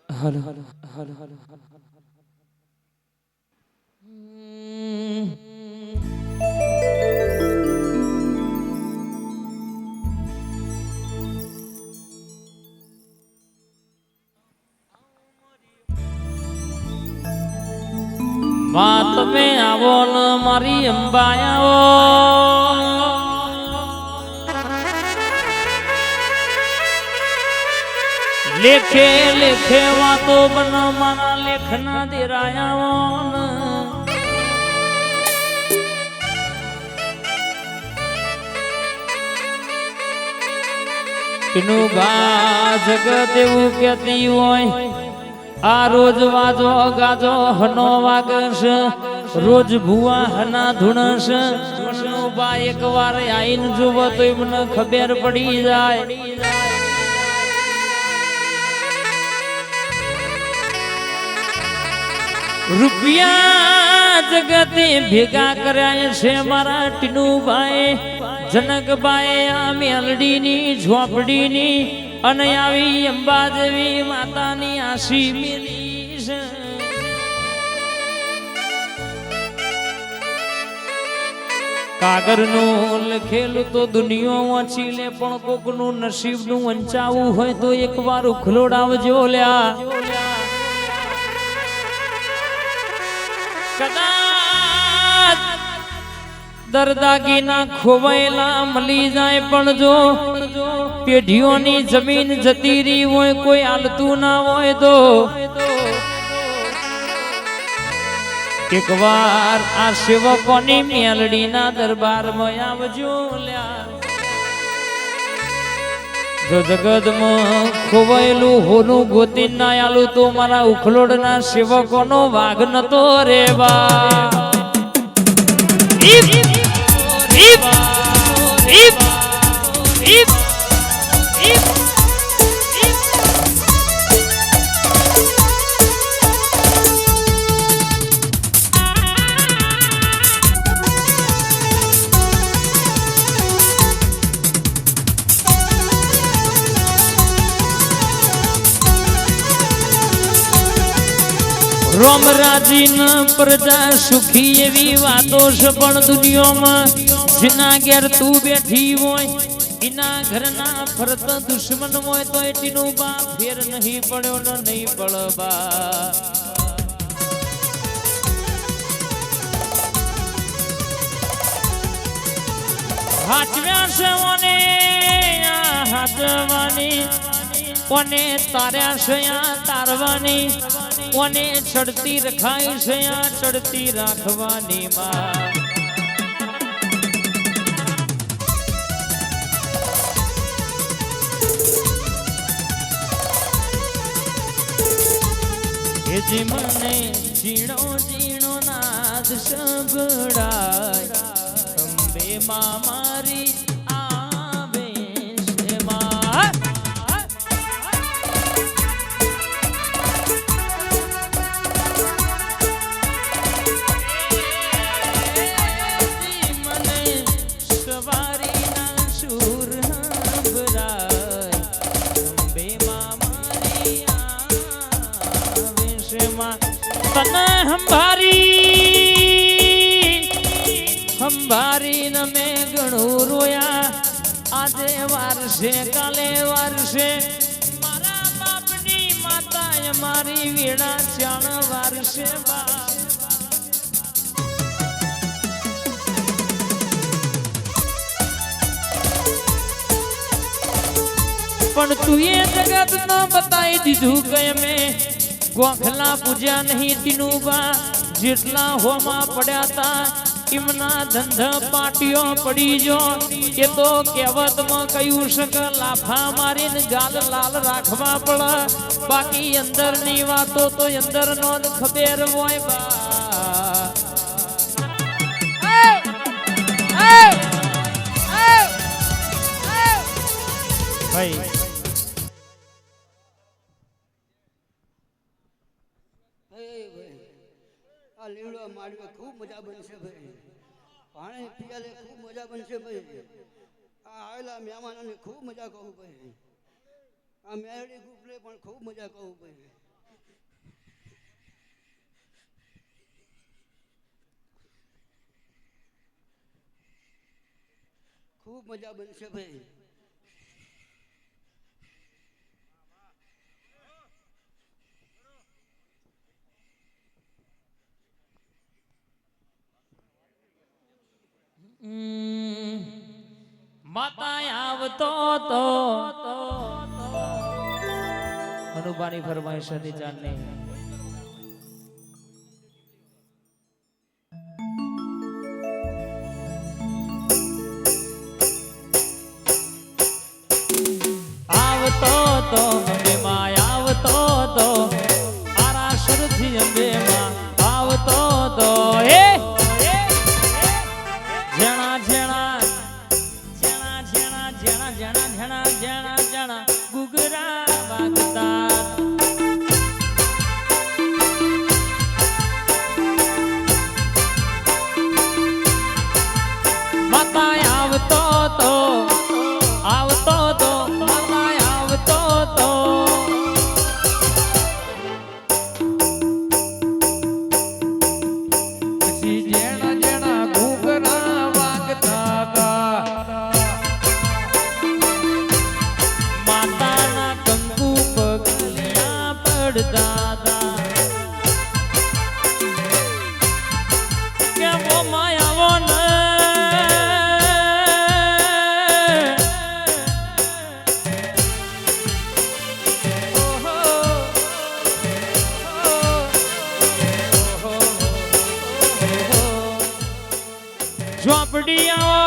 હલો હલો હલો હલો માં તમે આવો ને મારી અંબા આવો લેખે લેખે વાતો બન મારા લેખના દેરાયા નું બા જગત એવું કેતી હોય આ રોજ વાજો ગાજો હનો વાગશ રોજ ભુવા હના ધૂણશ બા એક વાર આઈને જોવો તો મને ખબર પડી જાય રૂપિયા જગતે ભેગા કર્યા છે મારા ટીનુભાઈ જનકભાઈ આ મેલડીની ઝોપડીની અને આવી અંબા દેવી માતાની આશી મેલી છે કાગરનું લખેલું તો દુનિયા વાંચી લે પણ કોકનું નસીબનું વંચાવું હોય તો એકવાર ઉખલોડાવજો લ્યા કદાચ દરદાગીના ખોવાયેલા મળી જાય પણ જો પેઢીઓની જમીન જતી રહી હોય કોઈ હાલતું ના હોય તો એકવાર આ સેવકોની મેલડીના દરબારમાં આવજો લ્યા. જો જગતમાં ખોવાયેલું હોનું ગોતી ના આલું તો મારા ઉખલોડના સેવકોનો વાઘ નતો રેવા. રોમરાજી ન પ્રજા સુખી એવી વાતો છે પણ દુનિયામાં જેના ઘેર તું બેઠી હોય એના ઘરના ફરત દુશ્મન હોય તો એટીનું બા ફેર નહીં પડ્યો ને નહીં પડબા. હાચવ્યા છે ઓને હાચવાની કોને તાર્યા છે તારવાની કોને ચડતી રખાઈ છે ચડતી રાખવાની માં. એ જે મને ઝીણો ઝીણો નાદ સંભળાય અંબે માં મારી આવે છે માં. હંભારી ન મેં ઘણું રોયા આજે વારસે કાલે વારસે મારા બાપની માતા મારી વેળા ચાણ વારસે બા. પણ તું એ જગત ન બતાવી દીધું કે અમે ગોખલા પૂજ્યા નહીં તીનું બા. જેટલા હોમાં પડ્યા તા એમના ધંધા પાટીઓ પડી જો એ તો કહેવતમાં કહ્યું છે કે લાફા મારીને ગાલ લાલ રાખવા પડે બાકી અંદરની વાતો તો અંદર નો ખબર હોય બા. ભાઈ આ લીમડો માડવે ખૂબ મજા બનશે ભાઈ. પાણી પિયાલે ખૂબ મજા બનશે ભાઈ. આ આવેલા મહેમાનોને ખૂબ મજા કહું ભાઈ. આ મેરડી ગ્રુપને પણ ખૂબ મજા કહું ભાઈ. ખૂબ મજા બનશે ભાઈ. માતા આવતો તો અનુબાની ફરમાઈશ હતી ચાંદની. આવતો તો અંબે માં આવતો તો આરાસરથી અંબે માં આવતો તો હે જણા જણા જણા જણા જણા જણા જણા જણા જણા ગુગરા વાગતા ઝોપડી આવો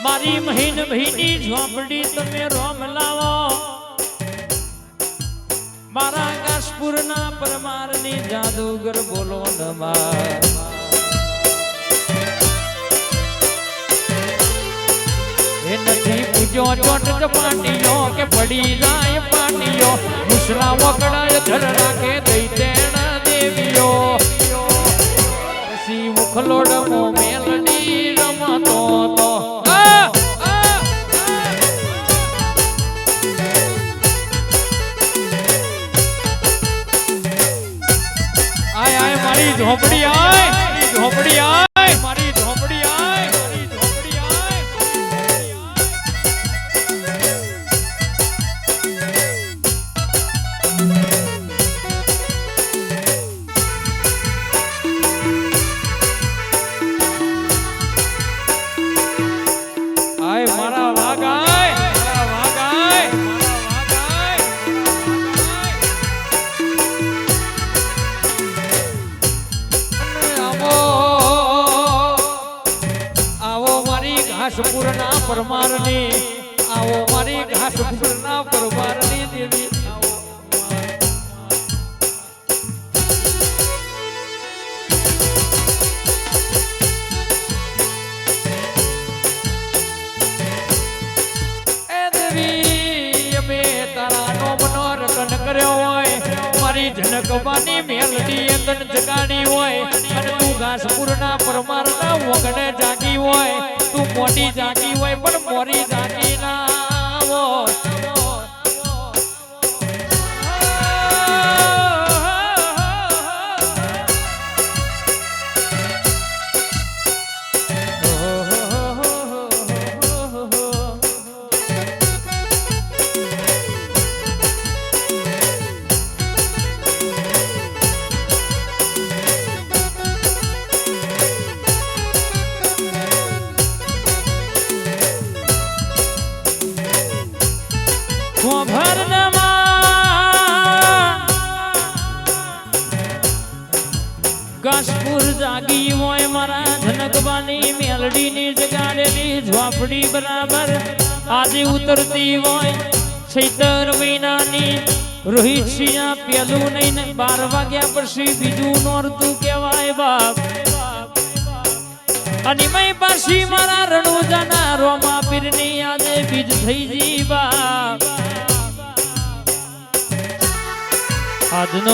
મારી મહીન ભાઈની ઝોપડી તમે રોમ લાવો મારા આકાશપુરના પરમારની જાદુગર બોલો નમા એ નથી પૂજો ચોટ ચપાટીઓ કે પડી જાય પાટીઓ મુસલા વકડાય ધર રાખે દઈ તેણ દેવીઓ પછી મુખલોડ મો મેલડી રમતો તો આય આય મારી ઝોપડી આય મારી ઝોપડી આય મારી ઝોપડી આય મારી ઝોપડી આય આય મારા વાગાય મારા વાગાય મારા વાગાય આવો મારી ઘાસપુરના પરમારની આવો મારી ઘાસપુરના પરમારની દેવી આવો એ દેવી અમે તારાનો મનોરંજન કર્યો હોય મારી જનકવાની મેલડી એ તન જગાડી હોય અને તું ઘાસપુરના પરમારના વગડે જાગી હોય તું મોટી જાગી હોય પણ મોરી જાગી ના હોય ઘાસપુર જાગી હોય મારા જનકવાની મેલડીની જગાડેલી ઝોપડી બરાબર આજે ઉતરતી હોય ચૈતર મહિનાની રોહિત સિંહ પેલું નહીં 12 વાગ્યા પછી બીજું નોરતું કહેવાય બાપ અને મય પાછી મારા રણુજાના રોમા પીરની આજે બીજ થઈ જી બાપ આજનો